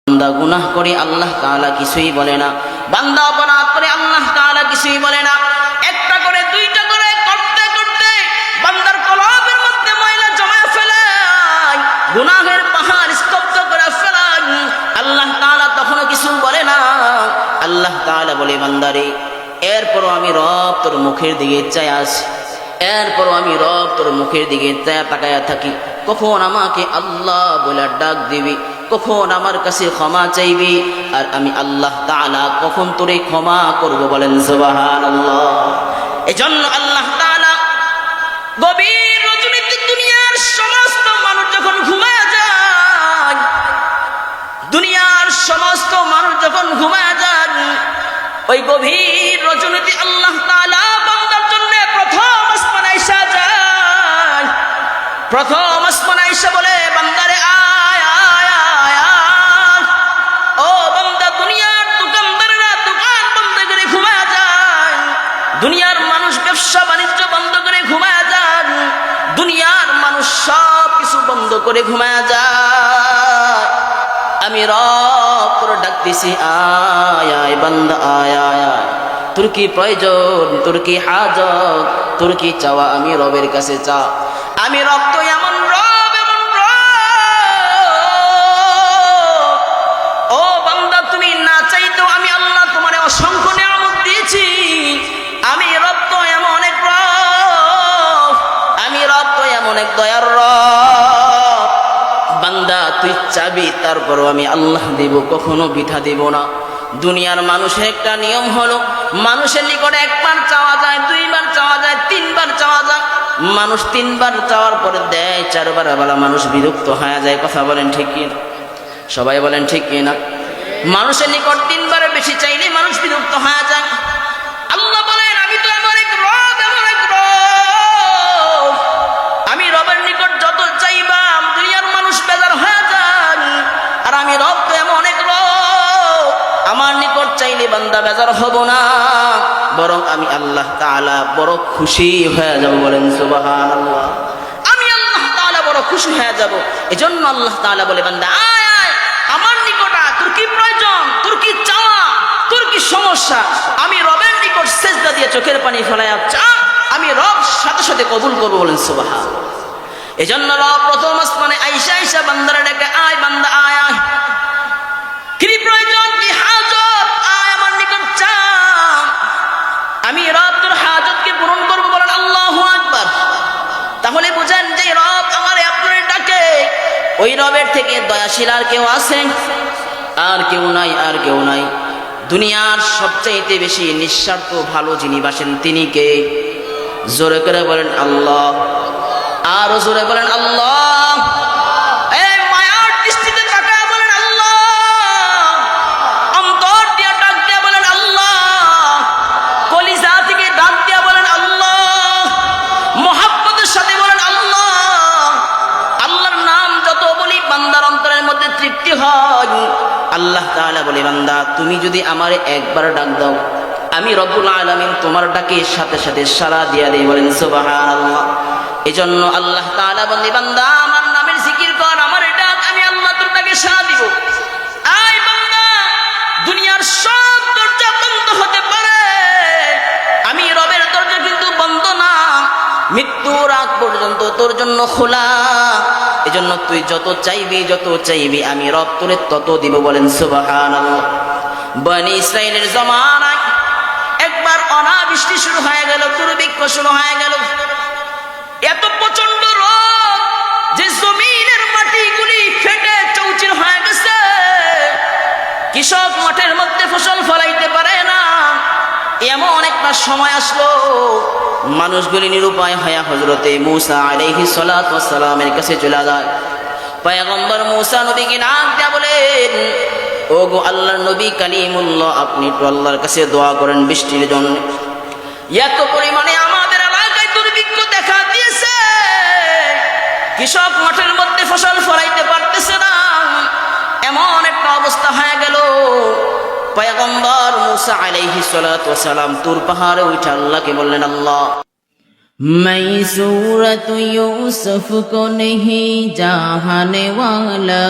বান্দা গুনাহ করে আল্লাহ তাআলা কিছুই বলে না, বান্দা অপরাধ করে আল্লাহ তাআলা কিছুই বলে না। একটা করে দুইটা করে করতে করতে বান্দার কলবের মধ্যে ময়লা জমা ফেলায়, গুনাহের পাহাড় স্তব্ধ করে ফেলায়, আল্লাহ তাআলা তখনও কিছু বলে না। আল্লাহ তাআলা বলে, বান্দারে এরপরও আমি রব তোর মুখের দিকে চাই আছি, এরপরও আমি রব তোর মুখের দিকে তাকায়া থাকি, কখন আমাকে আল্লাহ বলে ডাক দিবি, কখন আমার কাছে ক্ষমা চাইবি, আর আমি আল্লাহ তাআলা কখন তোরে ক্ষমা করব, বলেন সুবহানাল্লাহ। এজন্য আল্লাহ তাআলা গভীর রজনীতে দুনিয়ার সমস্ত মানুষ যখন ঘুমায় যায়, দুনিয়ার সমস্ত মানুষ যখন ঘুমায় যায়, ওই গভীর রজনীতে আল্লাহ তাআলা বান্দার জন্য প্রথম আসমানে আইসা যায়, প্রথম আসমানে আইসা বলে, বান্দারে আয় আয় আয় আয়। ও বান্দা, দুনিয়ার দোকানদারেরা দোকান বন্ধ করে ঘুমায় যায়, দুনিয়ার মানুষ ব্যবসা বাণিজ্য বন্ধ করে ঘুমায় যায়, দুনিয়ার মানুষ সব কিছু বন্ধ করে ঘুমায় যায়। আমি রব তোর ডাকতেছি, আয় আয় বান্দা আয় আয় আয়। তোর কি প্রয়োজন, তোর কি হাজত, তোর কি চাওয়া, আমি রবের কাছে চা। আমি রব তো এমন রব, এমন রব। ও বান্দা, তুমি না চাইতো আমি আল্লাহ তোমারে অসংখ্য নিয়ামত দিয়েছি। আমি রব তো এমন এক রব, আমি রব তো এমন এক দয়ার রব। বান্দা তুই চাবি, তারপরও আমি আল্লাহ দেব, কখনো বিঠা দেব না। দুনিয়ার মানুষের একটা নিয়ম হলো, মানুষের নিকটে একবার চাওয়া যায়, দুইবার চাওয়া যায়, তিনবার চাওয়া যায়। মানুষ তিনবার চাওয়ার পরে দেয়, চারবার বেলা মানুষ বিরক্ত হয়ে যায়। কথা বলেন ঠিক কিনা? সবাই বলেন ঠিক কিনা? মানুষের নিকট তিনবারের বেশি চাইলে মানুষ বিরক্ত হয়ে যায়। আল্লাহ বলেন, আমি তো এমন এক রব, এমন এক রব, আমি রবের নিকট যত চাইবা দুনিয়ার মানুষ বেজার হয়ে যায়, আর আমি রব তো এমন এক রব, আমার নিকট চাইলে বান্দা বেজার হব না, বরং আমি আল্লাহ তাআলা বড় খুশি হয়ে যাব, বলেন সুবহানাল্লাহ। আমি আল্লাহ তাআলা বড় খুশি হয়ে যাব। এজন্য আল্লাহ তাআলা বলে, বান্দা আয় আয় আমার নিকট আয়, তোর কি প্রয়োজন, তোর কি চাওয়া, তোর কি সমস্যা, আমি রবের নিকট সেজদা দিয়ে চোখের পানি ফেলায়া চা, আমি রব সাথে সাথে কবুল করব, বলেন সুবহানাল্লাহ। এজন্য রব প্রথম আসমানে আইসা আইসা বান্দারে ডেকে, আয় বান্দা আয় আয়, কি প্রয়োজন, কি হাজত, আয় আমার নিকট চা, আমি রব তোর হাজতকে পূরণ করবো, বলেন আল্লাহু আকবার। তাহলে বুঝেন যে রব আমারে আপনারে ডাকে, ওই রবের থেকে দয়াশীল আর কেউ আছে? আর কেউ নাই, আর কেউ নাই। দুনিয়ার সবচাইতে বেশি নিঃস্বার্থ ভালো যিনি বাসেন তিনি কে? জোরে করে বলেন আল্লাহ, আরো জোরে বলেন আল্লাহ। এই মায়ার দৃষ্টিতে তাকায় বলেন আল্লাহ, অন্তর দিয়ে ডাক দিয়ে বলেন আল্লাহ, কলিজা থেকে ডাক দিয়ে বলেন আল্লাহ, মুহাব্বতের সাথে বলেন আল্লাহ। আল্লাহর নাম যত বলি বান্দার অন্তরের মধ্যে তৃপ্তি হয়। আল্লাহ তাআলা বলে, বান্দা তুমি যদি আমারে একবার ডাক দাও, আমি রব্বুল আলামিন তোমার ডাকে সাথে সাথে সাড়া দিয়া দেই, বলেন সুবহানাল্লাহ। এজন্য আল্লাহ তাআলা বলে, বান্দা আমার নামের জিকির কর, আমার ডাক, আমি আল্লাহ তোর ডাকে সাড়া দিব। আয় বান্দা, দুনিয়ার সব দরজা বন্ধ হতে পারে, আমি রবের দরজা কিন্তু বন্ধ না, মৃত্যুর আগ পর্যন্ত তোর জন্য খোলা। এজন্য তুই যত চাইবি, যত চাইবি, আমি রব তোরে তত দিব, বলেন সুবহানাল্লাহ। বনি ইসরাইলের জমানায় একবার অনাবৃষ্টি শুরু হয়ে গেল, দুর্ভিক্ষ শুরু হয়ে গেল, এত প্রচন্ড রোদ যে জমিনের মাটিগুলি ফেটে চৌচির হয়ে গেছে, কৃষক মাঠের মধ্যে ফসল ফলাইতে পারে না। এমন একটা সময় আসলো, মানুষগুলি নিরুপায় হয়ে হযরতে মূসা আলাইহিস সালাতু ওয়াস সালামের কাছে চলে যায়। পয়গম্বর মূসা নবীকে ডাক দেয়া বলেন, ও গো আল্লাহর নবী কালিমুল্লাহ, আপনি তো আল্লাহর কাছে দোয়া করেন বৃষ্টির জন্য। এত পরিমাণে আমাদের এলাকায় দুর্ভিক্ষ দেখা দিয়েছে, কৃষক মাঠের মধ্যে ফসল ফলাইতে পারতেছে না, এমন একটা অবস্থা হয়ে গেল। পয়গম্বর মূসা আলাইহিস সালাতু ওয়াস সালাম তুর পাহাড়ে উঠে আল্লাহকে বললেন, আল্লাহ मैं सूरत यूसुफ को नहीं चाहने वाला,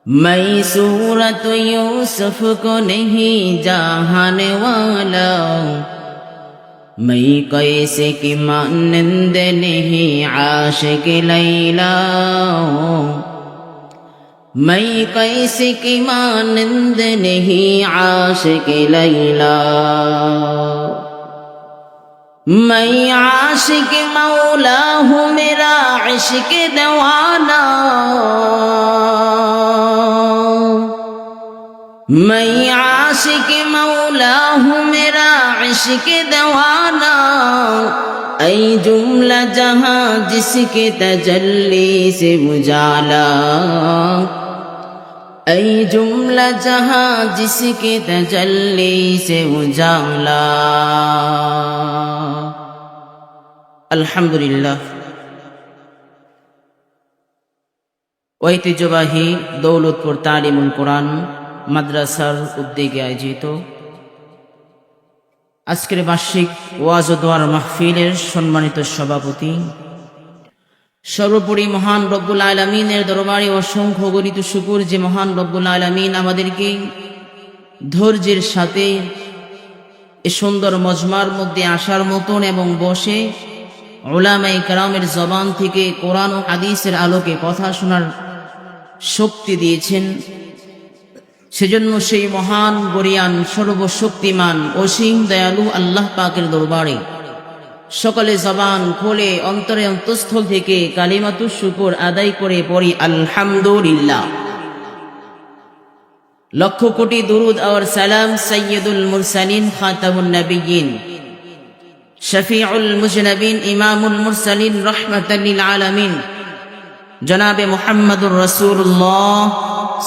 मैं सूरत यूसुफ को नहीं जहाने वाला, मैं कैसे की मानंद नहीं आशिक लैला, मैं कैसे की मानंद नहीं आशिक लैला, मैं आशिक मौला हूँ मेरा इश्क दीवाना, मैं आशिक मौला हूँ मेरा इश्क दीवाना, ऐ जुमला जहां जिसके तजल्ली से उजाला, ऐ जुमला जहां जिसके तजल्ली से उजाला। अल्हम्दुलिल्लाह। ঐতিহ্যবাহী দৌলতপুর তালিমুল কোরআন মাদ্রাসার উদ্যোগে আয়োজিত আজকের বার্ষিক ওয়াজ ও দোয়ার মাহফিলের সম্মানিত সভাপতি, সর্বোপরি মহান রব্বুল আলামিনের দরবারে অসংখ্য গণিত শুকর যে মহান রব্বুল আলামিন আমাদেরকে ধৈর্যের সাথে এ সুন্দর মজমার মধ্যে আসার মতন এবং বসে উলামায়ে কেরামের জবান থেকে কোরআন ও হাদিসের আলোকে কথা শোনার শক্তি দিয়েছেন। সেজন্য সেই মহান গরিয়ান সর্বশক্তিমান অসীম দয়ালু আল্লাহ পাকের দরবারে সকলে জবান খোলে অন্তরে অন্তঃস্থল থেকে কালিমাতুশ শুকর আদায় করে পড়ি আলহামদুলিল্লাহ। লক্ষ কোটি দুরুদ আর সালাম সাইয়্যিদুল মুরসালিন খাতামুন নবিয়্যিন শফিউল মুজনবিন ইমামুল মুরসালিন রাহমাতাল লিল আলামিন জনাবে মুহাম্মদুর রাসূলুল্লাহ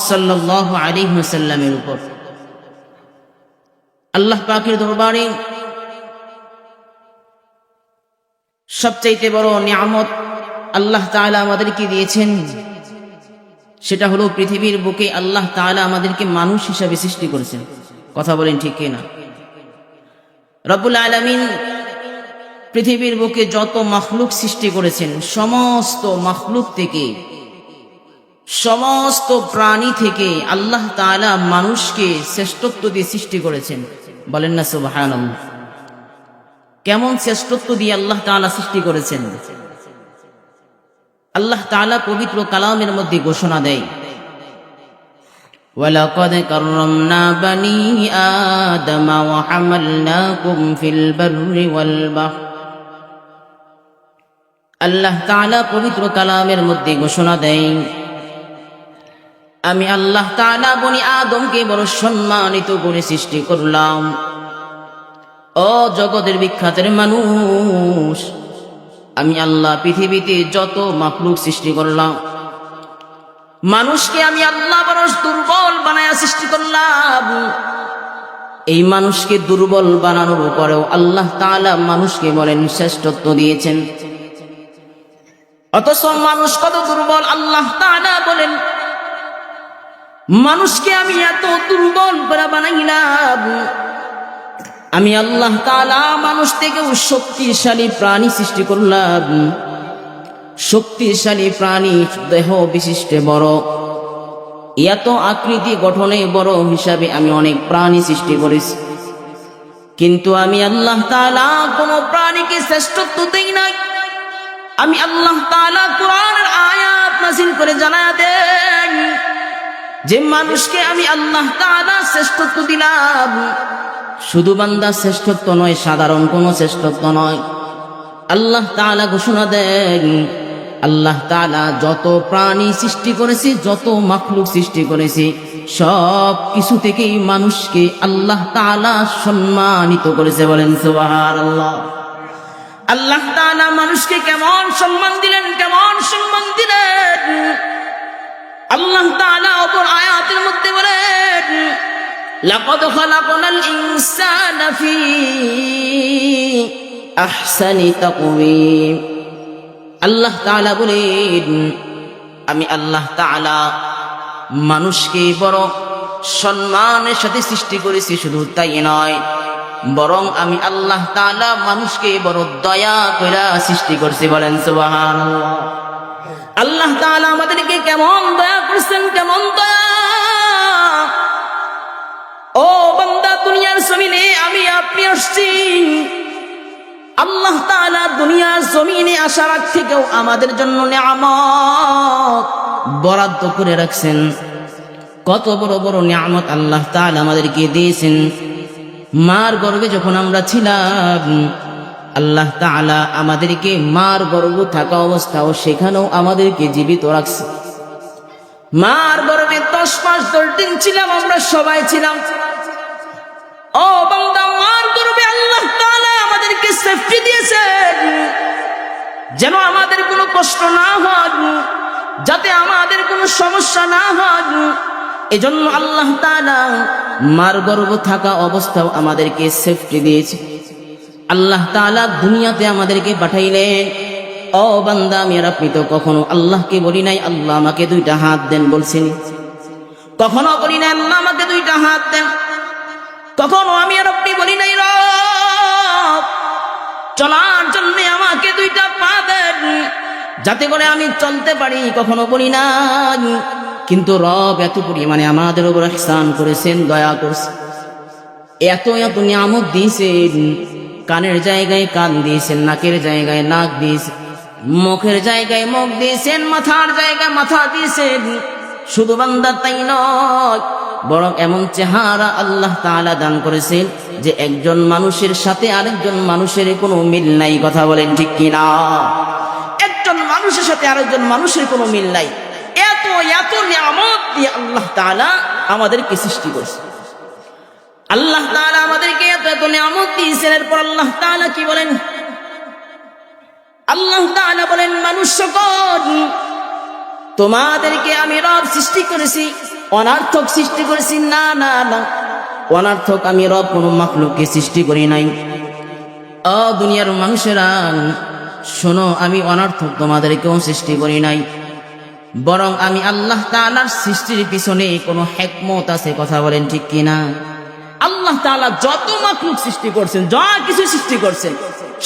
সাল্লাল্লাহু আলাইহি ওয়াসাল্লামের উপর। আল্লাহ পাকের দরবারে সবচাইতে বড় নিয়ামত আল্লাহ তাআলা আমাদেরকে দিয়েছেন, সেটা হলো পৃথিবীর বুকে আল্লাহ তাআলা আমাদেরকে মানুষ হিসাবে সৃষ্টি করেছেন। কথা বলেন ঠিক কিনা? রব্বুল আলামিন পৃথিবীর বুকে যত মাখলুক সৃষ্টি করেছেন, সমস্ত মাখলুক থেকে, সমস্ত প্রাণী থেকে আল্লাহ তাআলা মানুষকে শ্রেষ্ঠত্ব দিয়ে সৃষ্টি করেছেন। বলেন না সুবহানাল্লাহ। কেমন শ্রেষ্ঠত্ব দিয়ে আল্লাহ তাআলা সৃষ্টি করেছেন? আল্লাহ তাআলা পবিত্র কালামের মধ্যে ঘোষণা দেয়, ওয়ালাকাদ কাররামনা বানি আদম ওয়া হামালনাকুম ফিল বাররি ওয়াল বাহর। আল্লাহ তাআলা পবিত্র কালামের মধ্যে ঘোষণা দেয়, আমি আল্লাহ তাআলা বনি আদমকে বড় সম্মানিত করে সৃষ্টি করলাম। ও জগতের বিখ্যাতের মানুষ, আমি আল্লাহ পৃথিবীতে যত মাখলুক সৃষ্টি করলাম, মানুষকে আমি আল্লাহ বড় দুর্বল বানায়া সৃষ্টি করলাম। এই মানুষকে দুর্বল বানানোর পরেও আল্লাহ তাআলা মানুষকে বলেন শ্রেষ্ঠত্ব দিয়েছেন। অথচ মানুষ কত দুর্বল, আল্লাহ তাআলা বলেন মানুষকে আমি এত দুর্বল করে বানাইলাম। আমি আল্লাহ তাআলা মানুষ থেকেও শক্তিশালী প্রাণী সৃষ্টি করলাম। শক্তিশালী প্রাণী, দেহ বিশিষ্ট বড়, এত আকৃতি গঠনে বড় হিসাবে আমি অনেক প্রাণী সৃষ্টি করেছি। কিন্তু আমি আল্লাহ তাআলা কোন প্রাণীকে শ্রেষ্ঠত্ব দেই নাই। আমি আল্লাহ তাআলা কোরআনের আয়াত নাযিল করে জানায়া দেন যে মানুষকে আমি আল্লাহ তাআলা শ্রেষ্ঠত্ব দিলাম। শুধু বান্দা শ্রেষ্ঠত্ব নয়, সাধারণ কোনো শ্রেষ্ঠত্ব নয়। আল্লাহ তাআলা ঘোষণা দেন, আল্লাহ তাআলা যত প্রাণী সৃষ্টি করেছি, যত মাখলুক সৃষ্টি করেছি, সব কিছু থেকেই মানুষকে আল্লাহ তাআলা সম্মানিত করেছে। বলেন সুবহানাল্লাহ। আল্লাহ তাআলা মানুষকে কেমন সম্মান দিলেন, কেমন সম্মান দিলেন। আল্লাহ তাআলা অপর আয়াতের মধ্যে বলেন, লাকাদ খালাকনাল ইনসানা ফি আহসানি তাকওয়িম। আল্লাহ তাআলা বলেন, আমি আল্লাহ তাআলা মানুষকে বড় সম্মানের সাথে সৃষ্টি করেছি। শুধু তাই নয়, বরং আমি আল্লাহ তাআলা মানুষকে বড় দয়া করে সৃষ্টি করছি। বলেন সুবহানাল্লাহ। আল্লাহ তাআলা আমাদেরকে কেমন দয়া করছেন, কেমন দয়া। আসছি। আল্লাহ তাআলা দুনিয়ার জমিনে আসার আগ থেকেও আমাদের জন্য নিয়ামত বরাদ্দ করে রাখছেন। কত বড় বড় নিয়ামত আল্লাহ তাআলা আমাদেরকে দিয়েছেন। মার গর্ভে যখন আমরা ছিলাম, আল্লাহ তাআলা আমাদেরকে মার গর্ভে থাকা অবস্থাও সেখানেও আমাদেরকে জীবিত রাখছে। মার গর্ভে 10 মাস 10 দিন ছিলাম, আমরা সবাই ছিলাম। ও বান্দা, মার গর্ভে আল্লাহ তাআলা আমাদেরকে সেফটি দিয়েছেন, যেন আমাদের কোনো কষ্ট না হয়, যাতে আমাদের কোনো সমস্যা না হয়। এজন্য আল্লাহ তাআলা মার গর্ভে থাকা অবস্থাও আমাদেরকে সেফটি দিয়েছে। আল্লাহ তাআলা দুনিয়াতে আমাদেরকে পাঠাইলেন। ও বান্দা, আমি আর আপনি তো কখনো আল্লাহকে বলি নাই আল্লাহ আমাকে 2টা হাত দেন, বলছেন? কখনো বলি নাই আল্লাহ আমাকে 2টা হাত দেন। কখনো আমি আর আপনি বলি নাই রব চলার জন্য আমাকে 2টা পা দেন, যাতে করে আমি চলতে পারি। কখনো বলি নাই। কিন্তু রব এত পরিমাণে আমাদের উপর ইহসান করেছেন, দয়া করেছেন, এত এত নিয়ামত দিয়েছেন। কানের জায়গায় কান দিয়েছেন, নাকের জায়গায় নাক দিয়েছেন, মুখের জায়গায় মুখ দিয়েছেন, মাথার জায়গায় মাথা দিয়েছেন। শুধু বান্দা তাই নয়, বরং এমন চেহারা আল্লাহ তাআলা দান করেছেন যে একজন মানুষের সাথে আরেকজন মানুষের কোনো মিল নাই। কথা বলেন ঠিক কিনা? একজন মানুষের সাথে আরেকজন মানুষের কোনো মিল নাই। এত এত নিয়ামত দিয়ে আল্লাহ তাআলা আমাদেরকে সৃষ্টি করেছেন। আল্লাহ তাআলা আমাদেরকে এত এত নিয়ামত দিয়েছেন। এরপর আল্লাহ তাআলা কি বলেন? আল্লাহ তাআলা বলেন, মানুষ সকল, তোমাদেরকে আমি রব সৃষ্টি করেছি, অনার্থক সৃষ্টি করেছি না। না না, অনার্থক আমি রব কোনো মাখলুককে সৃষ্টি করি নাই। ও দুনিয়ার মানুষেরা শোনো, আমি অনার্থক তোমাদেরকেও সৃষ্টি করি নাই, বরং আমি আল্লাহ তাআলার সৃষ্টির পিছনে কোনো হিকমত আছে। কথা বলেন ঠিক কিনা? আল্লাহ তাআলা যত মাখলুক সৃষ্টি করছেন, যা কিছু সৃষ্টি করছেন,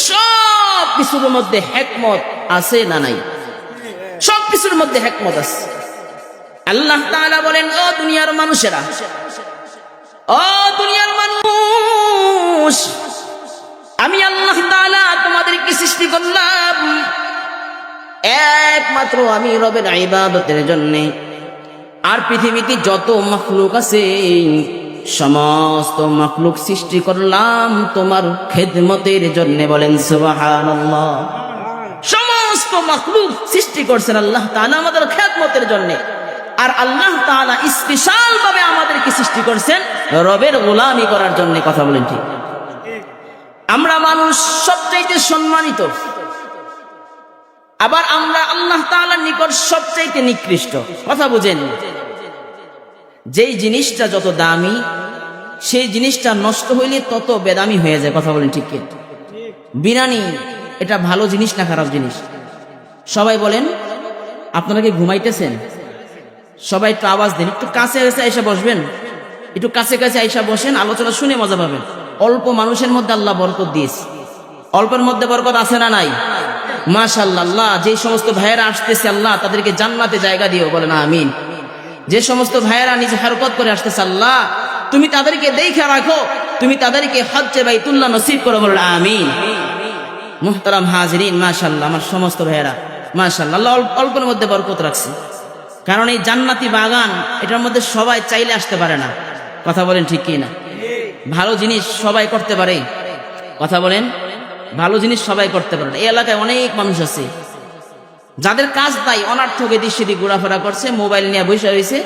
সব কিছুর মধ্যে হিকমত আছে না নাই? সব কিছুর মধ্যে হিকমত আছে। আল্লাহ তাআলা বলেন, ও দুনিয়ার মানুষেরা, ও দুনিয়ার মানুষ, আমি আল্লাহ তাআলা তোমাদেরকে সৃষ্টি করলাম একমাত্র আমি রবের ইবাদতের জন্য। আর পৃথিবীতে যত মাখলুক আছে, সমস্ত মাখলুক সৃষ্টি করলাম তোমার খেদমতের জন্য। বলেন সুবহানাল্লাহ। সমস্ত মাখলুক সৃষ্টি করছেন আল্লাহ তাআলা আমাদের খেদমতের জন্য। আর আল্লাহ তাআলা স্পেশাল ভাবে আমাদেরকে সৃষ্টি করছেন রবের গোলামি করার জন্য। কথা বলেন ঠিক? আমরা মানুষ সবচাইতে সম্মানিত, আবার আমরা আল্লাহ তাআলার নিকট সবচাইতে নিকৃষ্ট। কথা বুঝেন? যেই জিনিসটা যত দামি, সেই জিনিসটা নষ্ট হইলে তত বেদামি হয়ে যায়। কথা বলেন ঠিক? বিরিয়ানি এটা ভালো জিনিস না খারাপ জিনিস? সবাই বলেন। আপনারা কি ঘুমাইতেছেন? সবাই একটু আওয়াজ দেন, একটু কাছে কাছে আইসা বসবেন, একটু কাছে কাছে আইসা বসেন, আলোচনা শুনে মজা পাবেন। অল্প মানুষের মধ্যে আল্লাহ বরকত দিয়েছে। অল্পের মধ্যে বরকত আছে না নাই? মাশাআল্লাহ। আল্লাহ যে সমস্ত ভাইয়েরা আসতেছে, আল্লাহ তাদেরকে জান্নাতে জায়গা দিও। বলেন আমিন। যে সমস্ত ভাইয়েরা নিজে হরকত করে আসতেছে, আল্লাহ তুমি তাদেরকে দেখে রাখো, তুমি তাদেরকে হজ্জে বাইতুল্লাহ নসিব করো। বলেন আমিন। মুহতারাম হাজিরিন, মাশাআল্লাহ আমার সমস্ত ভাইয়েরা মাশাআল্লাহ, আল্লাহ অল্পের মধ্যে বরকত রাখছে। কারণ এই জান্নাতি বাগান, এটার মধ্যে সবাই চাইলে আসতে পারে না। কথা বলেন ঠিক কি না? ভালো জিনিস সবাই করতে পারে। কথা বলেন? ভালো জিনিস সবাই করতে পারে। এই এলাকায় অনেক মানুষ আছে যাদের কাজ তাই অনার্থক এদিক সেদিক ঘোরাফেরা করছে, মোবাইল নিয়ে বসে রয়েছে,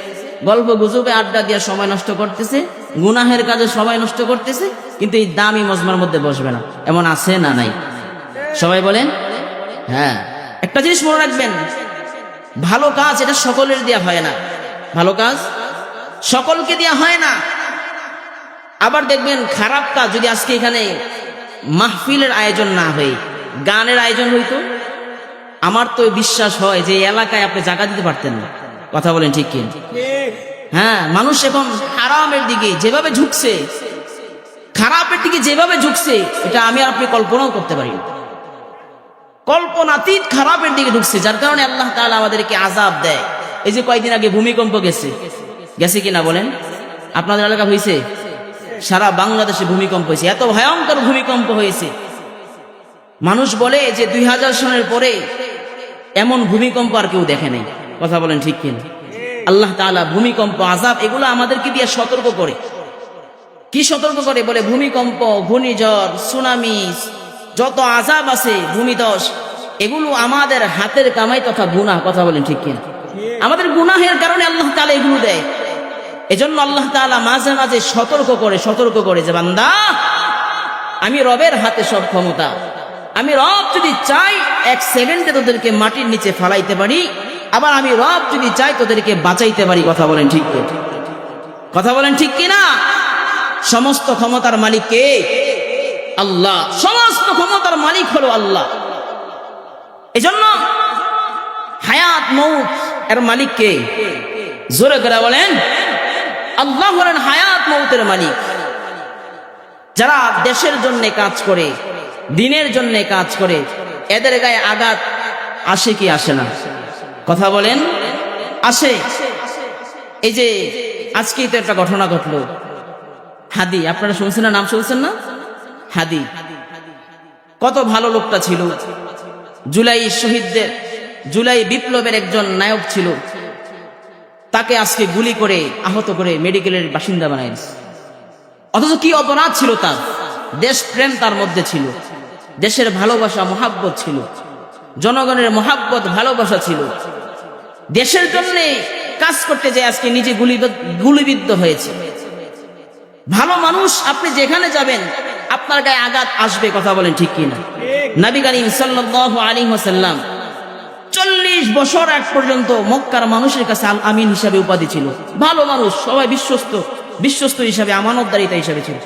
গল্প গুজবে আড্ডা দিয়ে সময় নষ্ট করতেছে, গুনাহের কাজে সময় নষ্ট করতেছে, কিন্তু এই দামি মজমার মধ্যে বসবে না। এমন আছে না নাই? সবাই বলেন হ্যাঁ। একটা জিনিস মনে রাখবেন, ভালো কাজ এটা সকলের দেয়া হয় না। ভালো কাজ সকলকে দেয়া হয় না। আবার দেখবেন খারাপ কাজ যদি আজকে এখানে মাহফিলের আয়োজন না হয়ে গানের আয়োজন হইতো, আমার তো বিশ্বাস হয় যে এলাকায় আপনি জায়গা দিতে পারতেন না। কথা বলেন ঠিক কি? হ্যাঁ, মানুষ এখন হারামের দিকে যেভাবে ঝুঁকছে, খারাপের দিকে যেভাবে ঝুঁকছে, এটা আমি আর আপনি কল্পনাও করতে পারি না। কল্পনাতীত খারাপের দিকে ঢুকছে, যার কারণে আল্লাহ তাআলা আমাদেরকে আযাব দেয়। এই যে কয়েকদিন আগে ভূমিকম্প গেছে কিনা বলেন? আপনাদের এলাকা হয়েছে? সারা বাংলাদেশে ভূমিকম্প হয়েছে, এত ভয়ঙ্কর ভূমিকম্প হয়েছে। মানুষ বলে যে 2000 সনের পরে এমন ভূমিকম্প আর কেউ দেখে নাই। কথা বলেন ঠিক কিনা? আল্লাহ তাআলা ভূমিকম্প, আযাব এগুলো আমাদেরকে দিয়ে সতর্ক করে। কি সতর্ক করে? বলে ভূমিকম্প, ঘূর্ণিঝড়, সুনামি, যত আযাব আছে, ভূমিধস, এগুলো আমাদের হাতের কামাই তথা গুনাহ। কথা বলেন ঠিক কিনা? আমাদের গুনাহের কারণে আল্লাহ তাআলা এগুলো দেয়। এজন্য আল্লাহ তাআলা মাঝে মাঝে সতর্ক করে যে বান্দা, আমি রবের হাতে সব ক্ষমতা। আমি রব যদি চাই 1 সেকেন্ডে তোদেরকে মাটির নিচে ফালাইতে পারি, আবার আমি রব যদি চাই তোদেরকে বাঁচাইতে পারি। কথা বলেন ঠিক কিনা? কথা বলেন ঠিক কিনা? সমস্ত ক্ষমতার মালিক কে? আল্লাহ। সমস্ত ক্ষমতার মালিক হলো আল্লাহ। এজন্য হায়াত মউত এর মালিক কে? জোরে করে বলেন। আল্লাহ হলেন হায়াত মউতের মালিক। যারা দেশের জন্য কাজ করে, দিনের জন্য কাজ করে, এদের গায়ে আঘাত আসে কি আসে না? কথা বলেন, আসে। এই যে আজকেই তো একটা ঘটনা ঘটলো, হাদি, আপনারা শুনছেন না? নাম শুনছেন না? হাদি কত ভালো লোকটা ছিল। জুলাই বিপ্লবের একজন নায়ক ছিল। তাকে আজকে গুলি করে আহত করে মেডিকেলের বাসিন্দা বানাই দিয়েছে। অথচ কি অপরাধ ছিল তার? দেশপ্রেম তার মধ্যে ছিল, দেশের ভালোবাসা মহাব্বত ছিল, জনগণের মহাব্বত ভালোবাসা ছিল। দেশের জন্য কাজ করতে যে আজকে নিজে গুলিবিদ্ধ হয়েছে। ভালো মানুষ, আপনি যেখানে যাবেন আপনার গায়ে আঘাত আসবে। কথা বলেন ঠিক কিনা? নবী করিম সাল্লাল্লাহু আলাইহি ওয়াসাল্লাম 40 বছর আগ পর্যন্ত মক্কার মানুষের কাছে আল আমিন হিসাবে উপাধি ছিল। ভালো মানুষ, সবাই বিশ্বস্ত হিসাবে, আমানতদারিতা হিসাবে ছিল।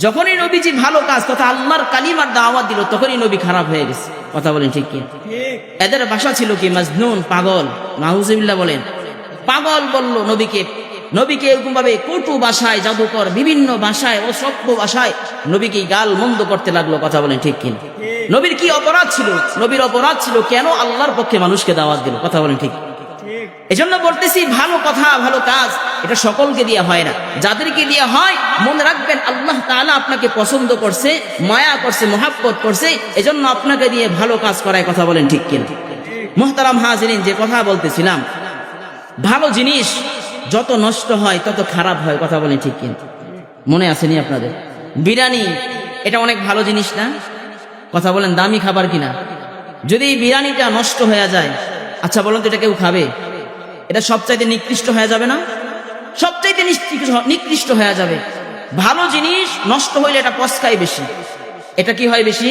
যখনই নবীজি ভালো কাজ তথা আল্লাহর কালিমার দাওয়াত দিল, তখনই নবী খারাপ হয়ে গেছে। কথা বলেন ঠিক কি? এদের ভাষা ছিল কি? মাজনুন, পাগল। নাউজুবিল্লাহ বলেন। পাগল বলল নবীকে এরকম ভাবে কটু ভাষায়, জাদুকর বিভিন্ন ভাষায়, অসভ্য ভাষায় নবীকে গাল মন্দ করতে লাগলো। কথা বলেন ঠিক কিনা? নবীর কি অপরাধ ছিল? নবীর অপরাধ ছিল কেন আল্লাহর পক্ষে মানুষকে দাওয়াত দিল? কথা বলেন ঠিক? এজন্য বলতেছি, ভালো কথা ভালো কাজ এটা সকলকে দিয়ে হয় না। যাদেরকে দিয়ে হয়, মনে রাখবেন আল্লাহ তাআলা আপনাকে পছন্দ করছে, মায়া করছে, মহাব্বত করছে, এজন্য আপনাকে দিয়ে ভালো কাজ করায়। কথা বলেন ঠিক কিনা? মুহতারাম হাজিরিন, যে কথা বলতেছিলাম, ভালো জিনিস যত নষ্ট হয় তত খারাপ হয়। কথা বলেন ঠিক কিনা? মনে আসেনি আপনাদের? বিরিয়ানি এটা অনেক ভালো জিনিস না? কথা বলেন, দামি খাবার কিনা? যদি এই বিরিয়ানিটা নষ্ট হয়ে যায়, আচ্ছা বলুন তো এটা কেউ খাবে? এটা সবচাইতে নিকৃষ্ট হয়ে যাবে না? সবচাইতে নিকৃষ্ট হয়ে যাবে। ভালো জিনিস নষ্ট হইলে এটা পস্কায় বেশি। এটা কি হয় বেশি?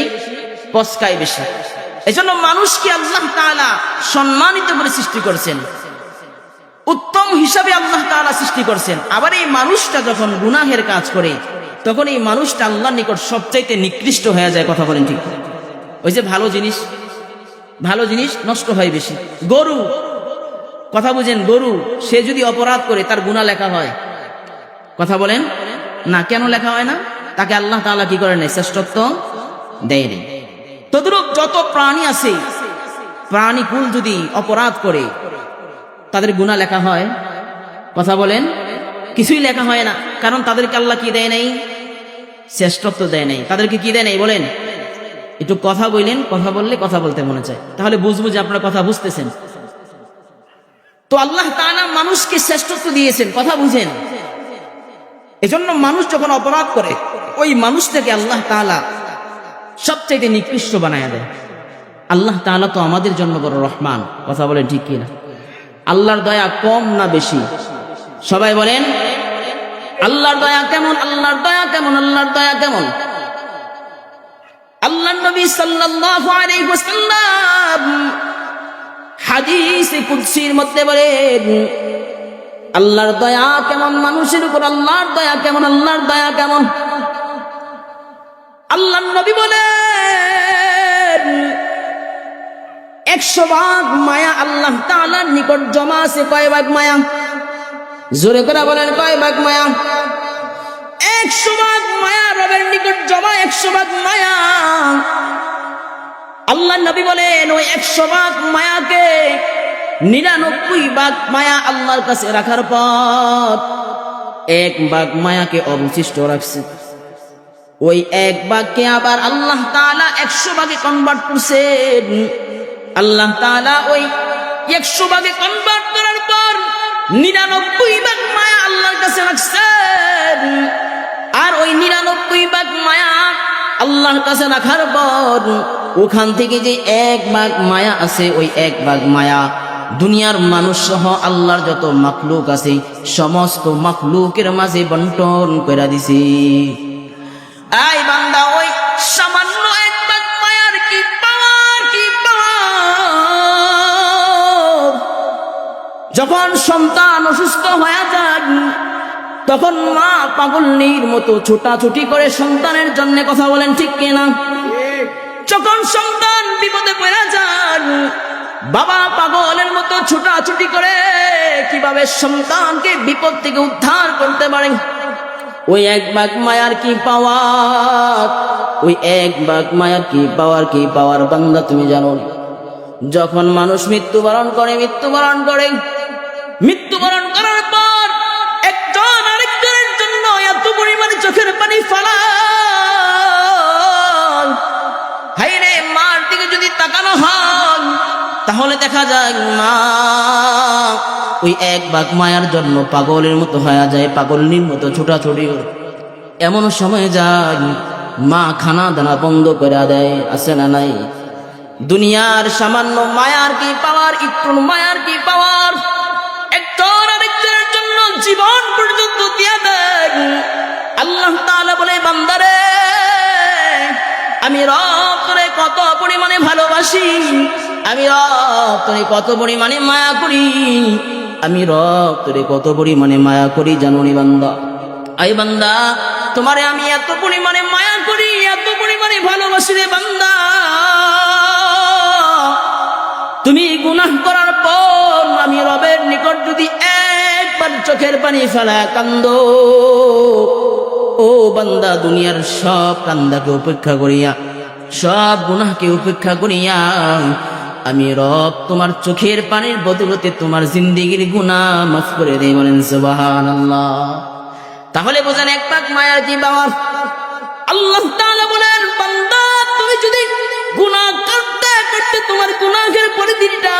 পস্কায় বেশি। এজন্য মানুষকে আল্লাহ তাআলা সম্মানিত করে সৃষ্টি করেছেন, উত্তম হিসাবে আল্লাহ তাআলা সৃষ্টি করছেন। আবার এই মানুষটা যখন গুনাহের কাজ করে, তখন এই মানুষটা আল্লাহর নিকট সবচাইতে নিকৃষ্ট হয়ে যায়। কথা বলেন ঠিক? ওই যে ভালো জিনিস নষ্ট হয় বেশি। গরু, কথা বুঝেন, গরু সে যদি অপরাধ করে তার গুনাহ লেখা হয়। কথা বলেন না, কেন লেখা হয় না? তাকে আল্লাহ তাআলা কি করে নাই? শ্রেষ্ঠত্ব দেয় নাই। তদ্রূপ যত প্রাণী আছে, প্রাণীকুল যদি অপরাধ করে তাদের গুনাহ লেখা হয়? কথা বলেন, কিছুই লেখা হয় না। কারণ তাদেরকে আল্লাহ কি দেয় নাই? শ্রেষ্ঠত্ব দেয় নাই। তাদেরকে কি দেয় নাই বলেন? একটু কথা বললেন, কথা বললে কথা বলতে মনে চায়, তাহলে বুঝবো যে আপনারা কথা বুঝতেছেন। তো আল্লাহ তাআলা মানুষকে শ্রেষ্ঠত্ব দিয়েছেন, কথা বুঝেন। এজন্য মানুষ যখন অপরাধ করে, ওই মানুষটাকে আল্লাহ তাআলা সবচেয়ে নিকৃষ্ট বানায় দেয়। আল্লাহ তাআলা তো আমাদের জন্য বড় রহমান। কথা বলেন ঠিক কিনা? আল্লাহর দয়া কম না বেশি? সবাই বলেন, আল্লাহর দয়া কেমন? আল্লাহর দয়া কেমন? আল্লাহর দয়া কেমন? আল্লাহর নবী সাল্লাল্লাহু আলাইহি ওয়াসাল্লাম হাদিসে কুদসির মধ্যে বলেন, আল্লাহর দয়া কেমন মানুষের উপর? আল্লাহর দয়া কেমন? আল্লাহর দয়া কেমন? আল্লাহর নবী বলেন, 100 ভাগ মায়া আল্লাহ তাআলার নিকট জমা আছে। কয় ভাগ মায়া? জোরে করে বলেন, কয় ভাগ মায়া? 100 ভাগ মায়া রবের নিকট জমা। 100 ভাগ মায়া। আল্লাহ নবী বলেন, ওই 100 ভাগ মায়াকে 99 ভাগ মায়া আল্লাহর কাছে রাখার পর এক ভাগ মায়াকে অবশিষ্ট রাখছে। ওই এক ভাগকে আবার আল্লাহ তাআলা 100 ভাগে কনভার্ট করছেন। আল্লাহ তাআলা ওই 100 ভাগে কনভার্ট করার পর 99 ভাগ মায়া আল্লাহর কাছে রাখছেন। আর ওই 99 ভাগ মায়া আল্লাহর কাছে রাখার পর ওখান থেকে যে এক ভাগ মায়া আছে, ওই এক ভাগ মায়া দুনিয়ার মানুষ সহ আল্লাহর যত মাখলুক আছে সমস্ত মাখলুকের মাঝে বন্টন করে দিছি। এই বান্দা, ওই সামান্য এক ভাগ মায়ার কি পাওয়ার, কি পাওয়ার! যখন সন্তান অসুস্থ হয়ে যায় তখন মা পাগলনির মতো ছোটাছুটি করে সন্তানের জন্য, কথা বলেন ঠিক কিনা? যখন সন্তান বিপদে পড়ে যান বাবা পাগলের মতো ছোটাছুটি করে কিভাবে সন্তানকে বিপদ থেকে উদ্ধার করতে পারে। ওই এক ভাগ মায়ার কি পাওয়ার, ওই এক ভাগ মায়ার কি পাওয়ার, কি পাওয়ার বান্দা তুমি জানো? যখন মানুষ মৃত্যুবরণ করে মৃত্যুবরণ করার পর একজন আরেকজনের জন্য এত পরিমাণে চোখের পানি ফেলায়, হায়রে মার দিকে যদি তাকানো হয় তাহলে দেখা যায় মা ওই এক ভাগ মায়ার জন্য পাগলের মতো হয়ে যায়, পাগলনির মতো ছোটাছুটি করে। এমন সময় যায় মা খানা দানা বন্ধ করে দেয়, আছে না নাই? দুনিয়ার সামান্য মায়ার কি পাওয়ার, একটু মায়ার কি পাওয়ার! একজন আরেকজনের জন্য জীবন পর্যন্ত দিয়া দেয়। আল্লাহ তাআলা বলে, বান্দারে আমি রব তোরে কত পরিমাণে ভালোবাসি, আমি রব তোরে কত পরিমাণে মায়া করি, আমি রব তোরে কত পরিমাণে মায়া করি জানো নি বান্দা? আই বান্দা, তোমারে আমি এত পরিমাণে মায়া করি, এত পরিমাণে ভালোবাসি রে বান্দা, তুমি গুনাহ করার পর আমি রবের নিকট যদি একবার চোখের পানি ফেলা কান্দো, ও বান্দা দুনিয়ার সব কান্দাকে উপেক্ষা করিয়া, সব গুনাহকে উপেক্ষা করিয়া আমি রব তোমার চোখের পানির বদলতে তোমার জিন্দেগির গুনাহ মাফ করে দেই। বলেন সুবহানাল্লাহ। তাহলে বোঝেন এক ভাগ মায়ার কি পাওয়ার। আল্লাহ তাআলা বলেন, বান্দা তুমি যদি গুনাহ করতে করতে তোমার গুনাহের পরিধিটা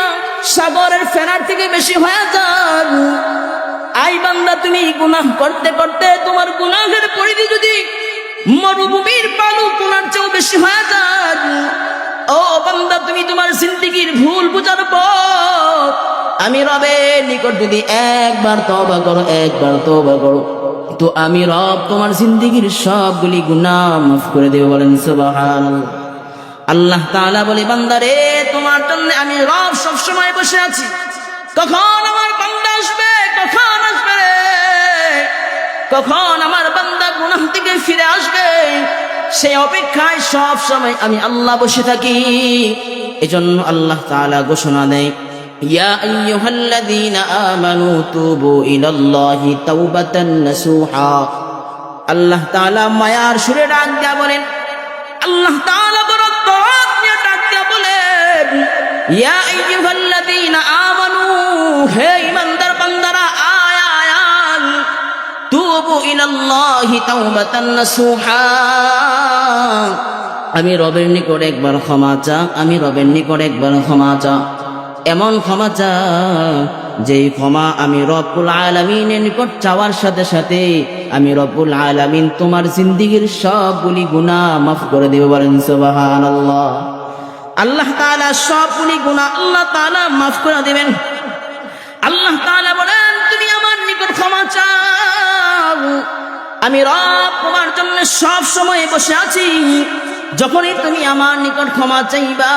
সাগরের ফেনার থেকে বেশি হয়ে যায়, আই বান্দা তুমি গুনাহ করতে করতে তোমার গুনাহের পরিধি যদি মরুভূমির বালু কোনার চেয়েও বেশি হয়ে যায়, ও বান্দা তুমি তোমার জিন্দেগির ভুল বুঝার পর আমি রবের নিকট যদি একবার তওবা করো, একবার তওবা করো, তো আমি রব তোমার জিন্দেগির সবগুলি গুনাহ মাফ করে দেব। বলেন সুবহানাল্লাহ। আল্লাহ তাআলা বলে, বান্দারে তোমার জন্য আমি রব সব সময় বসে আছি, কখন আমার বান্দা আসবে, কখন আসবে, কখন আমার বান্দা গুনাহ থেকে ফিরে আসবে, সেই অপেক্ষায় সব সময় আমি আল্লাহ বসে থাকি। এজন্য আল্লাহ তাআলা ঘোষণা দেয়, ইয়া আইয়ুহাল্লাযীনা আমানু তুবু ইলাল্লাহি তাওবাতান নাসুহা। আল্লাহ তাআলা মায়ার সুরে ডাক দিয়া বলেন, আল্লাহ তাআলা বড় দরদ নিয়ে ডাক দিয়া বলেন, ইয়া আইয়ুহাল্লাযীনা আমানু, হে ঈমানদার বান্দারা, আয় আয় আয়, তুবু ইলাল্লাহি তাওবাতান নাসুহা। আমি রবের নিকট একবার ক্ষমা চা, আমি রবের নিকট একবার ক্ষমা চা, এমন ক্ষমা চা যেই ক্ষমা আমি রব্বুল আলামিনের নিকট চাওয়ার সাথে সাথে আমি রব্বুল আলামিন তোমার জিন্দেগির সবগুলি গুনাহ মাফ করে দেব। বলেন সুবহানাল্লাহ। আল্লাহ তাআলা সবগুলি গুনাহ আল্লাহ তাআলা মাফ করে দেবেন। আল্লাহ তাআলা বলেন, তুমি আমার নিকট ক্ষমা চাও, আমি রব তোমার জন্য সব সময় বসে আছি, যখনই তুমি আমার নিকট ক্ষমা চাইবা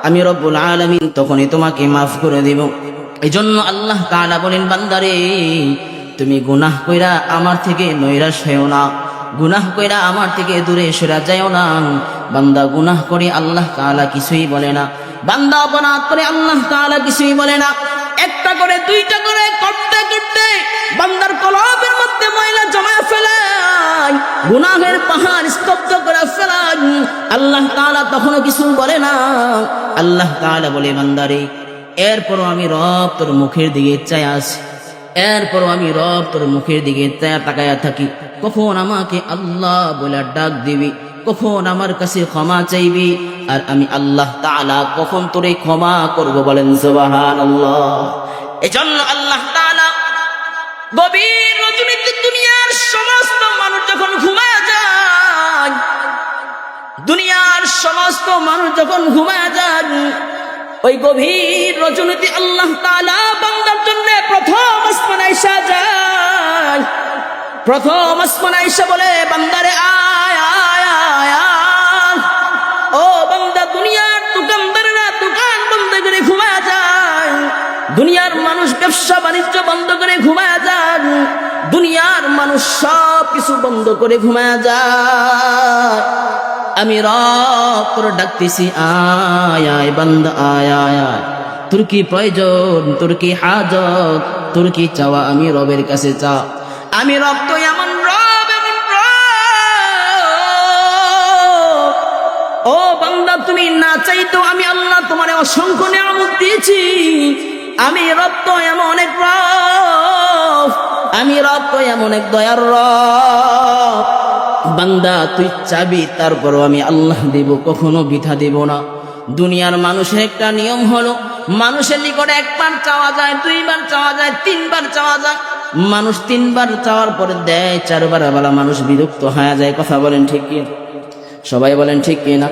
আমি রব্বুল আলামিন তখনই তোমাকে মাফ করে দেব। এজন্য আল্লাহ তাআলা বলেন, বান্দারে তুমি গুনাহ কইরা আমার থেকে নৈরাশ হয়েও না, গুনাহ কইরা আমার থেকে দূরে সরে যাও না। বান্দা গুনাহ করে আল্লাহ তাআলা কিছুই বলে না, বান্দা অপরাধ করে আল্লাহ তাআলা কিছুই বলে না। একটা করে দুইটা করে করতে করতে বান্দার কলবের মধ্যে ময়লা জমা ফেলায়, গুনাহের পাহাড় স্তব্ধ করে ফেলায়, আল্লাহ তাআলা তখনও কিছু বলে না। আল্লাহ তাআলা বলে, বান্দারে এরপরও আমি রব তোর মুখের দিকে চাই আছি, এরপরও আমি রব তোর মুখের দিকে তাকায়া থাকি, কখন আমাকে আল্লাহ বলে ডাক দিবি, কখন আমার কাছে ক্ষমা চাইবি, আর আমি আল্লাহ তাআলা কখন তোরে ক্ষমা করব, বলেন সুবহানাল্লাহ। এজন্য আল্লাহ তাআলা গভীর রজনীতে দুনিয়ার সমস্ত মানুষ যখন ঘুমায় যায়, দুনিয়ার সমস্ত মানুষ যখন ঘুমায় যায়, ওই গভীর রজনীতে আল্লাহ তাআলা বান্দার জন্য প্রথম আসমানে আইসা যায়। প্রথম আসমানে আইসা বলে, বান্দারে আয় আয় আয় আয়। ও বান্দা, দুনিয়ার দোকানদারেরা দোকান বন্ধ করে ঘুমায় যায়, দুনিয়ার মানুষ ব্যবসা বাণিজ্য বন্ধ করে ঘুমায় যায়, দুনিয়ার মানুষ সব কিছু বন্ধ করে ঘুমায় যায়। আমি রব তোর ডাকতেছি, আয় আয় বান্দা আয় আয় আয়। তোর কি প্রয়োজন, তোর কি হাজত, তোর কি চাওয়া, আমি রবের কাছে চা। আমি রব তো এমন রব, এমন রব। ও বান্দা, তুমি না চাইতো আমি আল্লাহ তোমারে অসংখ্য নিয়ামত দিয়েছি। আমি রব তো এমন এক রব, আমি রব তো এমন এক দয়ার রব। বান্দা তুই চাবি, তারপরও আমি আল্লাহ দেব, কখনো বৃথা দেব না। দুনিয়ার মানুষের একটা নিয়ম হলো, মানুষের নিকটে একবার চাওয়া যায়, দুইবার চাওয়া যায়, তিনবার চাওয়া যায়। মানুষ তিনবার চাওয়ার পরে দেয়, চারবার বেলা মানুষ বিরক্ত হয়ে যায়। কথা বলেন ঠিক কি? সবাই বলেন ঠিক কি না?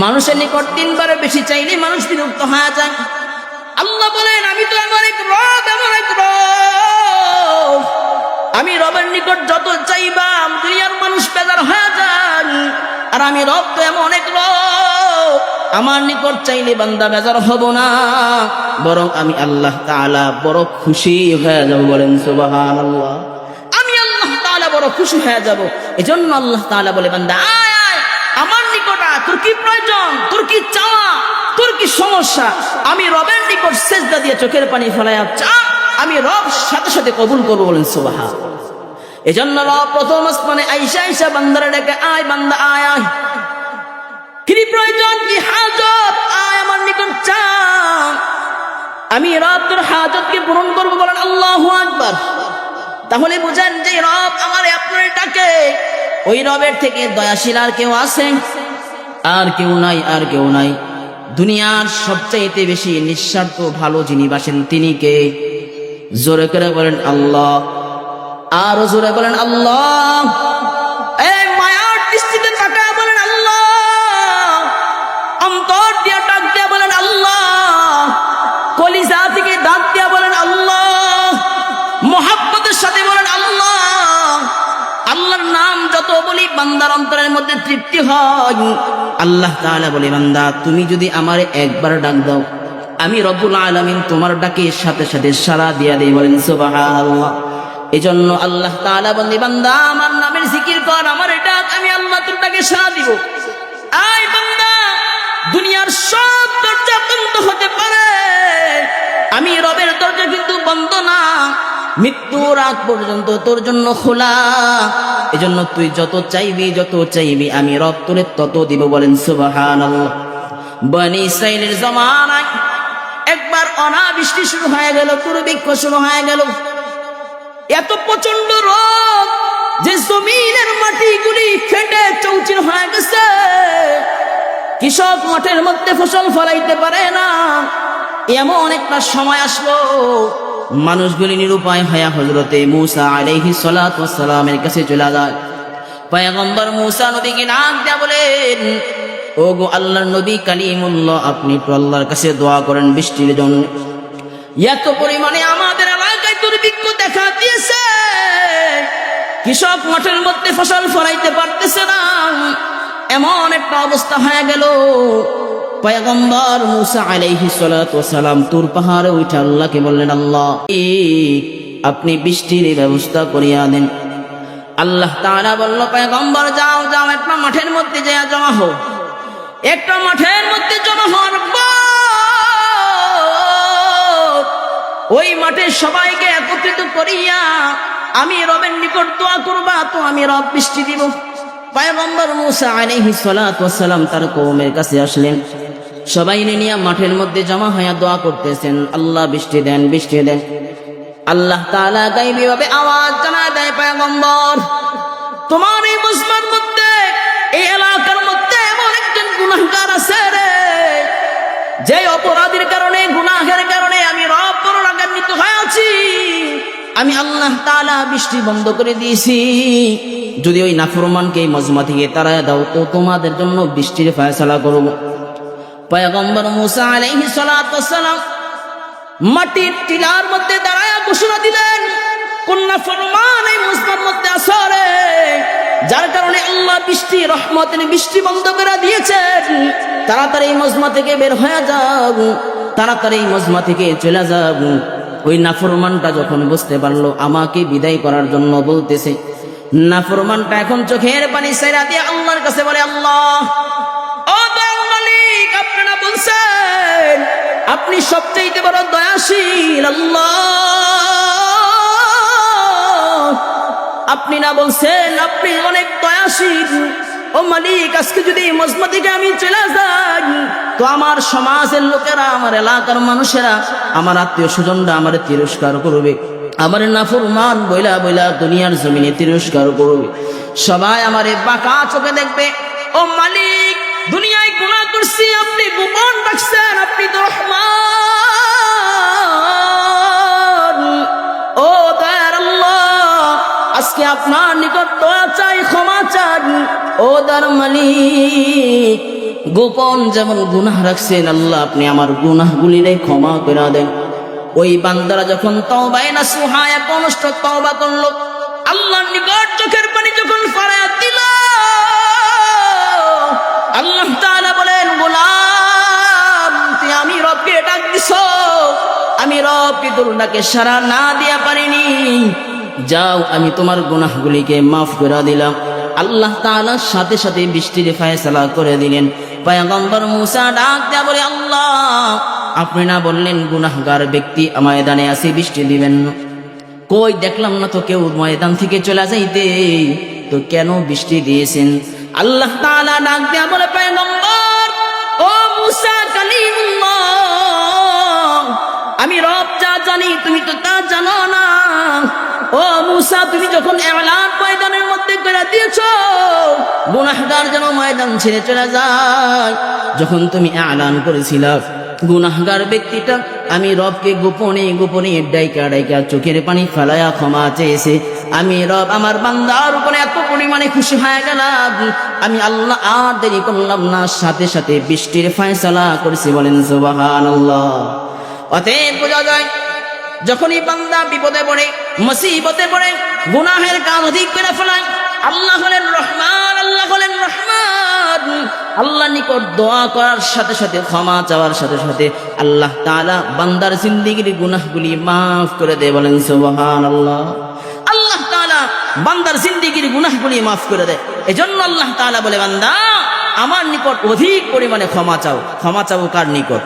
মানুষের নিকট তিনবারের বেশি চাইলে মানুষ বিরক্ত হয়ে যায়। আল্লাহ বলেন, আমি তো এমন এক রব, এমন এক রব। আমি রবের নিকট যত চাইবাম দুনিয়ার মানুষ বেজার হয়ে যান, আর আমি রব তো এমন এক রব, আমার নিকট চাইলে বান্দা বেজার হব না, বরং আমি আল্লাহ তাআলা বড় খুশি হয়ে যাব। বলেন সুবহানাল্লাহ। আমি আল্লাহ তাআলা বড় খুশি হয়ে যাব। এজন্য আল্লাহ তাআলা বলে, বান্দা আয় আয় আমার নিকট আয়, তোর কি প্রয়োজন, তোর কি চাওয়া, তোর কি সমস্যা, আমি রবের নিকট সেজদা দিয়ে চোখের পানি ফেলাইয়া চা, আমি রব সাথে সাথে কবুল করবো। বলেন সুবহানাল্লাহ। এজন্য রব প্রথম আসমানে আইসা আইসা বান্দারে ডেকে, আয় বান্দা আয় আয়, কি প্রয়োজন, কি হাজত, আয় আমার নিকট চা, আমি রব তোর হাজতকে পূরণ করবো। বলেন আল্লাহু আকবার। তাহলে বুঝেন যে রব আমার আপনার ডাকে, ওই রবের থেকে দয়াশীল আর কেউ আছে? আর কেউ নাই, আর কেউ নাই। দুনিয়ার সবচাইতে বেশি নিঃস্বার্থ ভালো যিনি বাসেন তিনি কে? জোরে করে বলেন আল্লাহ। আরো জোরে বলেন আল্লাহ। এই মায়ার দৃষ্টিতে তাকায় বলেন আল্লাহ, অন্তর দিয়ে ডাক দিয়ে বলেন আল্লাহ, কলিজা থেকে ডাক দিয়ে বলেন আল্লাহ, মোহাব্বতের সাথে বলেন আল্লাহ। আল্লাহর নাম যত বলি বান্দার অন্তরের মধ্যে তৃপ্তি হয়। আল্লাহ তাআলা বলে, বান্দা তুমি যদি আমারে একবার ডাক দাও, আমি রব্বুল আলামিন তোমার ডাকে সাথে সাথে সাড়া দিয়া দেই। বলেন সুবহানাল্লাহ। এজন্য আল্লাহ তাআলা বলে, বান্দা আমার নামের জিকির কর, আমার ডাক, আমি আল্লাহ তোর ডাকে সাড়া দিব। আয় বান্দা, দুনিয়ার সব দরজা বন্ধ হতে পারে, আমি রবের দরজা কিন্তু বন্ধ না, মৃত্যুর আগ পর্যন্ত তোর জন্য খোলা। এজন্য তুই যত চাইবি আমি রব তোরে তত দিব। বলেন সুবহানাল্লাহ। বনি ইসরাইলের জমানায় একবার অনাবৃষ্টি শুরু হয়ে গেল, দুর্ভিক্ষ শুরু হয়ে গেল, এত প্রচন্ড রোগ যে জমিনের মাটিগুলি ফেটে চৌচির হয়ে গেছে। কৃষক মাঠের মধ্যে ফসল ফলাইতে পারে না। এমন একটা সময় আসলো, মানুষগুলি নিরুপায় হয়ে হযরতে মূসা আলাইহিস সালাতু ওয়াস সালামের কাছে চলে যায়। পয়গম্বর মূসা নবীকে ডাক দেয়া বলেন, ও গো আল্লাহর নবী কালিমুল্লাহ, আপনি তো আল্লাহর কাছে দোয়া করেন বৃষ্টির জন্য। এত পরিমাণে আমাদের এলাকায় দুর্ভিক্ষ দেখা দিয়েছে, কৃষক মাঠের মধ্যে ফসল ফলাইতে পারতেছে না, এমন একটা অবস্থা হয়ে গেল। পয়গম্বর মূসা আলাইহিস সালাতু ওয়াস সালাম তুর পাহাড়ে উঠে আল্লাহকে বললেন, আল্লাহ আপনি বৃষ্টির ব্যবস্থা করিয়া দেন। আল্লাহ তাআলা বলল, পয়গম্বর যাও যাও, একটা মাঠের মধ্যে যা জমা হও। একটা মাঠের মধ্যে জমা হওয়ার পর ওই মাঠে সবাইকে একত্রিত করিয়া আমি রবের নিকট দোয়া করবা, তো আমি রব বৃষ্টি দিব। পয়গম্বর মূসা আলাইহিস সালাতু ওয়াস সালাম তার কওমের কাছে আসলেন, সবাই নিয়ে মাঠের মধ্যে জমা হয়ে দোয়া করতেছেন, আল্লাহ বৃষ্টি দেন, বৃষ্টি দেন। আল্লাহ তাআলা গায়বী ভাবে আওয়াজ জানায় দেয়, পয়গম্বর তোমার এই মজমার মধ্যে, এই এলাকার মধ্যে এমন একজন গুনাহগার আছে রে, যে অপরাধীর কারণে, গুনাহের কারণে আমি রব বড় রাগান্বিত হয়ে আছি। আমি আল্লাহ তাআলা বৃষ্টি বন্ধ করে দিয়েছি, যদি ওই নাফরমানকে এই মজমা থেকে তাড়ায় দাও তো তোমাদের জন্য বৃষ্টির ফয়সালা করব। পয়গম্বর মূসা আলাইহিস সালাতু ওয়াস সালাম মাটির টিলার মধ্যে দাঁড়ায় ঘোষণা দিলেন, কোন নাফরমান এই মজমার মধ্যে আছে রে, যার কারণে আল্লাহ বৃষ্টি, রহমতের বৃষ্টি বন্ধ করে দিয়েছেন, তাড়াতাড়ি এই মজমা থেকে বের হয়ে যাও, তাড়াতাড়ি এই মজমা থেকে চলে যাও। ওই নাফরমানটা যখন বুঝতে পারলো আমাকে বিদায় করার জন্য বলতেছে, নাফরমানটা এখন চোখের পানি ছেড়ে দিয়ে আল্লাহর কাছে বলে, আল্লাহ ও দয়ার মালিক, আপনারা বলছেন আপনি সবচেয়ে বড় দয়াশীল আল্লাহ, আপনি না বলছেন আপনি অনেক দয়াশীল। ও মালিক, আজকে যদি এই মজমা থেকে আমি চলে যাই তো আমার সমাজের লোকেরা, আমার এলাকার মানুষেরা, আমার আত্মীয় স্বজনরা আমার তিরস্কার করবে, আমার নাফরমান বইলা বইলা দুনিয়ার জমিনে তিরস্কার করবে, সবাই আমারে বাঁকা চোখে দেখবে। ও মালিক, দুনিয়ায় গুনাহ করছি, আপনি গোপন রাখছেন, আপনি তো রহমান। ও দয়ার আল্লাহ, আজকে আপনার নিকট দয়া চাই, ক্ষমা চাই। ও দয়ার মালিক, গোপন যেমন গুনাহ রাখছেন আল্লাহ, আপনি আমার গুনাহগুলিরে ক্ষমা করে দেন। ওই বান্দারা যখন তওবায়ে নাসুহা একনিষ্ঠ তওবা করলো, আল্লাহর নিকট চোখের পানি যখন ফেরায় দিল, আল্লাহ তাআলা বলেন, গোলাম তুই আমি রবকে ডাক দিছো, আমি রবকে তোর ডাকে সাড়া না দিয়া পারিনি, যাও আমি তোমার গুনাহগুলিকে মাফ করে দিলাম। আল্লাহ তাআলা সাথে সাথে বৃষ্টির ফয়সালা করে দিলেন। পয়গম্বর মূসা ডাক দেয়া বলে, আল্লাহ আপনি না বললেন গুনাহগার ব্যক্তি ময়দানে আসে বৃষ্টি দিবেন না? কই দেখলাম না তো কেউ ময়দান থেকে চলে যাইতে, তো কেন বৃষ্টি দিয়েছেন? আল্লাহ তাআলা ডাক দেয়া বলে, পয়গম্বর ও মূসা কালিমুল্লাহ, আমি রব যা জানি তুমি তো তা জানো না। ও মূসা, তুমি যখন এলান ময়দানের মধ্যে করে দিয়েছো গুনাহগার যেন ময়দান ছেড়ে চলে যায়, যখন তুমি এলান করেছিলা গুনাহগার ব্যক্তিটা আমি রবকে গোপনে গোপনে ডাইকা ডাইকা চোখের পানি ফেলায়া ক্ষমা চেয়েছে, আমি রব আমার বান্দার উপরে এত পরিমাণে খুশি হয়ে গেলাম, আমি আল্লাহ আর দেরি করলাম না, সাথে সাথে বৃষ্টির ফয়সালা করেছি। বলেন সুবহানাল্লাহ। অতএব বোঝা যায়, যখনই বান্দা বিপদে পড়ে, মুসিবতে পড়ে, গুনাহের কাজ অধিক করে ফেলায়, আল্লাহ হলেন রহমান, আল্লাহ হলেন রহমান। আল্লাহ নিকট দোয়া করার সাথে সাথে, ক্ষমা চাওয়ার সাথে সাথে আল্লাহ তাআলা বান্দার জিন্দেগীর গুনাহগুলি মাফ করে দেয়। বলেন সুবহানাল্লাহ। আল্লাহ তাআলা বান্দার জিন্দেগীর গুনাহগুলি মাফ করে দেয়। এজন্য আল্লাহ তাআলা বলে, বান্দা আমার নিকট অধিক পরিমাণে ক্ষমা চাও। ক্ষমা চাও কার নিকট?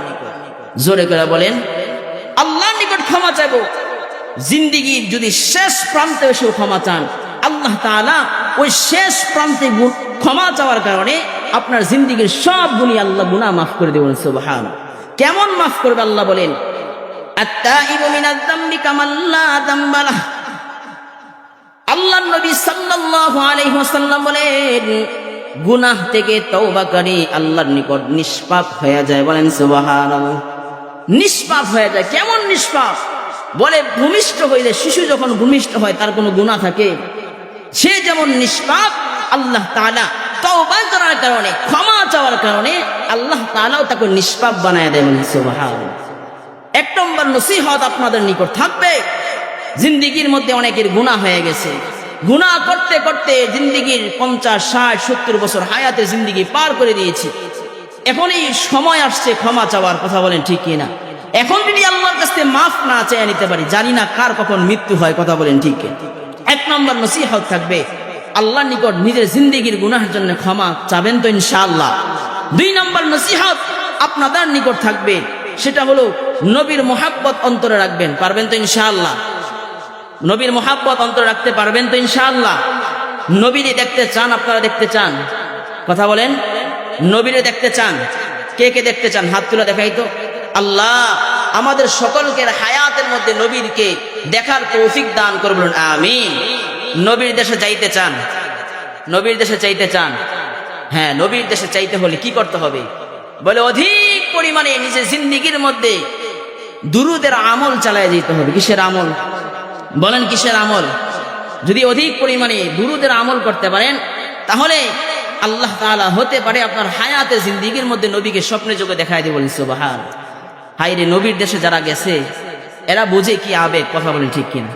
জোরে করে বলেন, আল্লাহর নিকট ক্ষমা চাইবো। জিন্দেগীর যদি শেষ প্রান্তে এসেও ক্ষমা চান, আল্লাহ তাআলা ওই শেষ প্রান্তে ক্ষমা চাওয়ার কারণে আপনার জিন্দেগীর সব আল্লাহ গুনাহ মাফ করে দেবেন। সুবহানাল্লাহ। কেমন মাফ করবে আল্লাহ বলেন, আত-তাইবু মিনাজ যামবি কামান লা যামবা লাহ। আল্লাহর নবী সাল্লাল্লাহু আলাইহি ওয়াসাল্লাম বলেন, গুনাহ থেকে তওবাকারী আল্লাহর নিকট নিষ্পাপ হয়ে যায়। বলেন সুবহানাল্লাহ। নিষ্পাপ হয়ে যায়। কেমন নিষ্পাপ? বলে ভূমিষ্ঠ হইলে, শিশু যখন ভূমিষ্ঠ হয় তার কোনো গুনাহ থাকে, সে যেমন নিষ্পাপ, আল্লাহ তাআলা তওবা করার কারণে, ক্ষমা চাওয়ার কারণে আল্লাহ তাআলাও তাকে নিষ্পাপ বানায় দেন। সুবহানাল্লাহ। এক নম্বর নসিহত আপনাদের নিকট থাকবে, জিন্দেগীর মধ্যে অনেকের গুনাহ হয়ে গেছে, গুনাহ করতে করতে জিন্দেগীর 50, 60, 70 বছর হায়াতের জিন্দেগি পার করে দিয়েছি। এখন এই সময় আসছে ক্ষমা চাওয়ার। কথা বলেন ঠিক কিনা? এখন যদি আল্লাহর কাছে মাফ না চেয়ে নিতে পারি, জানি না কার কখন মৃত্যু হয়। কথা বলেন ঠিক কিনা? এক নম্বর নসিহত থাকবে, আল্লাহর নিকট নিজের জিন্দেগীর গুনাহের জন্য ক্ষমা চাবেন তো ইনশাআল্লাহ। 2 নম্বর নসিহত আপনাদের নিকট থাকবে, সেটা হলো নবীর মুহাব্বত অন্তরে রাখবেন। পারবেন তো ইনশাআল্লাহ? নবীর মুহাব্বত অন্তরে রাখতে পারবেন তো ইনশাআল্লাহ? নবীরে দেখতে চান? আপনারা দেখতে চান? কথা বলেন, নবীরে দেখতে চান? কে কে দেখতে চান? হাত তুলে দেখাই তো। আল্লাহ আমাদের সকলকে হায়াতের মধ্যে নবীরকে দেখার তৌফিক দান করে, বলুন আমিন। নবীর দেশে যাইতে চান? নবীর দেশে চাইতে চান? হ্যাঁ, নবীর দেশে চাইতে হলে কি করতে হবে? বলে অধিক পরিমাণে নিজের জিন্দিগির মধ্যে দুরুদের আমল চালায় যেতে হবে। কিসের আমল? বলেন কিসের আমল? যদি অধিক পরিমাণে দুরুদের আমল করতে পারেন, তাহলে আল্লাহ তাআলা হতে পারে আপনার হায়াতে জিন্দিগির মধ্যে নবীকে স্বপ্নে যোগে দেখায় দিয়ে। বলেন সুবহান। হায় রে, নবীর দেশে যারা গেছে এরা বুঝে কি আবেগ, কথা বলেন ঠিক কিনা?